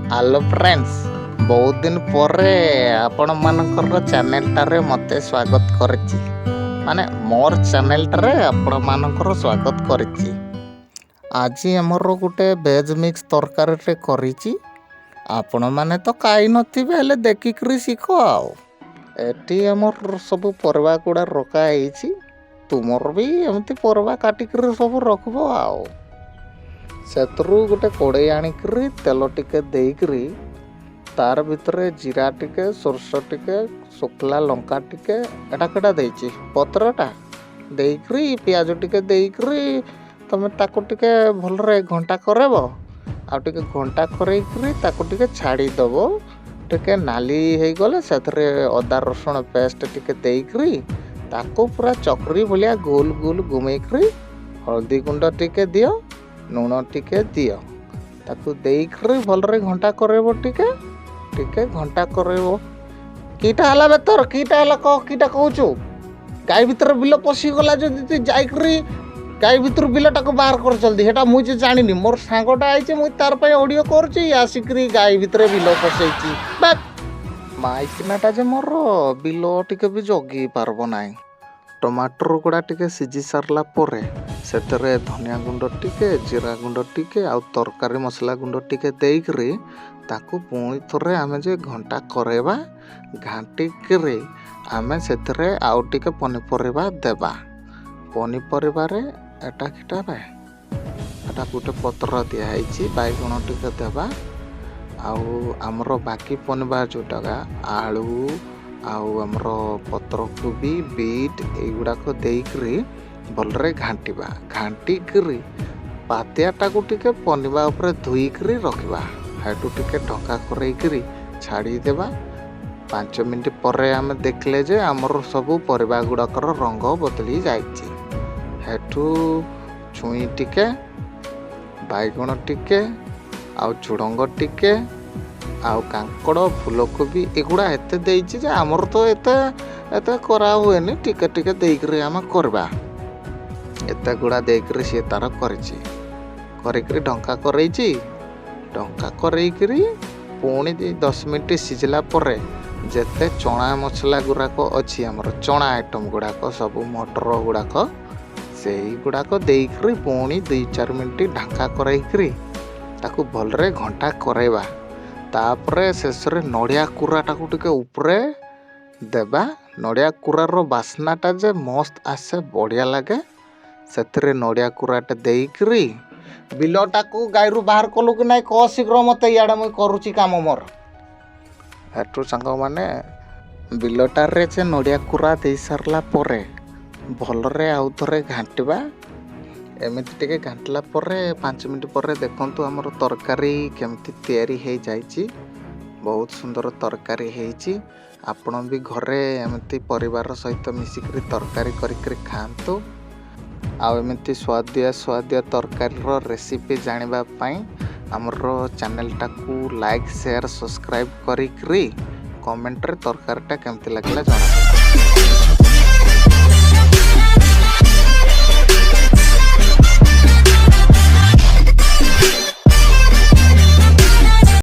Hello friends, बहुत दिन पर आपण मानकर चैनल मते स्वागत करछि। माने मोर चैनल आपण मानकर स्वागत करछि। आज हमर गुटे वेज मिक्स तरकारी रे करिछि। आपण माने तो काई नथिबे हेले देखिकरी सिखो आउ। एटी हमर सब परवा गुडा रखा ହେଇछि। तुमर भी एमती परवा काटिकरी सब रखबो आउ। सेतरू गोटे कड़े आनिकरी तेल टिके देइकरी तार भितरे जीरा टिके सोरस टिके शुक्ला लंका टिके एटा केटा देइछि पत्रटा देइकरी प्याज टिके देइकरी तमे ताको टिके भलरे घंटा करेबो आ टिके घंटा करैकरी ताको टिके छाड़ी दबो। टिके नाली हे गले सेथरे अदा रसुण पेस्ट टिके देइकरी ताको पूरा चकरी भलिया गोल गोल घुमेइकरी हल्दी गुंड टिके दियो नून टिके दियो ताकू देइकरी भलरे घंटा करेबो टिके टिके घंटा करेबो। कीटा हला बेतर कीटा हला कीटा कहूचु गाय भीतर बिल पसी गला जदी तू जाइकरी गाय भीतर बिलटाको बाहर कर जल्दी हेटा मुई जे जानिनी मोर सांगटा आइचे मुई तार पय ऑडियो करछि आसिकरी गाय भीतर बिल पसैछि बात माइकनाटा जे मोर बिल टिके भी जगी पारबो नाइ। टमाटर गुड़ा टिके सिझी सारला परे सेतरे धनिया गुंड टिके जीरा गुंड टिके आउ तरकारी मसला गुंड टिके देइकरी ताकू पुणी थरे आमे जे घंटा करेबा घांटिकरी आमे सेतरे आउ टिके पनिपरिबा देबा। पनिपरिबा रे एटा किटा बे एटा गुटे पत्र दिया हैछि बाइगण टिके देबा आउ हमरो बाकी पनिबा जोटागा आलू आउ हमरो पत्र कोबी बीट एगुड़ा को देइकरी भलरे घांटिबा घांटिकरी पातियाटा को टिके पनिबा ऊपर धुईकरी रखिबा हेटू टिके ढका करैकरी छाड़ी देबा। 5 मिनिट परे आमे देखले जे हमर सब परिबा गुडाकर रंग बदली जाइछि। हेटू छुई टिके बाइगण टिके आउ झुडंग टिके आउ कांकड़ फूलकोबी एगुड़ा एते देइछि जे हमर तो एते करा हुएनी टिके टिके देइकरी आमे करबा एते गुड़ा देइकरी से तार करछि करिकरी ढंका करैछि ढंका करैकरी पुणी 10 मिनिट सिझला परे जेते चना मसला गुड़ाक अच्छी हमर चना आइटम गुड़ाक सब मटर गुड़ाक सेही गुड़ाक देइकरी पुणी 2-4 मिनिट ढंका करैकरी ताकू भलरे घंटा करेबा। तापरे शेषरे नड़िया कुराटा को टिके ऊपरे देबा। नड़िया कुरार बास्नाटा जे मस्त आसे बढ़िया लगे सेतरे नड़िया कुराटे देइकरी बिलटा को गायरू बाहर कलु कि नाइ क शीघ्र मते याडे मुई करूची काम मोर हेटू संग माने बिलटा रे जे नड़िया कुरा देई सारला परे भलरे आउ थरे घांटिबा। एमिति टिके घांटला परे 5 मिनिट परे देखंतु हमर तरकारी केमति तयारी हे जाइछि। बहुत सुंदर तरकारी हेछि। आपण भी घरे एमिति परिवार सहित मिसिकरी तरकारी करिकरी खांतु। आउ एमिति स्वादिया तरकारी रो रेसिपी जानिबा पई हमर चैनल टाकू लाइक शेयर सब्सक्राइब करिकरी कमेंट रे तरकारीटा केमति लागला जणाबो।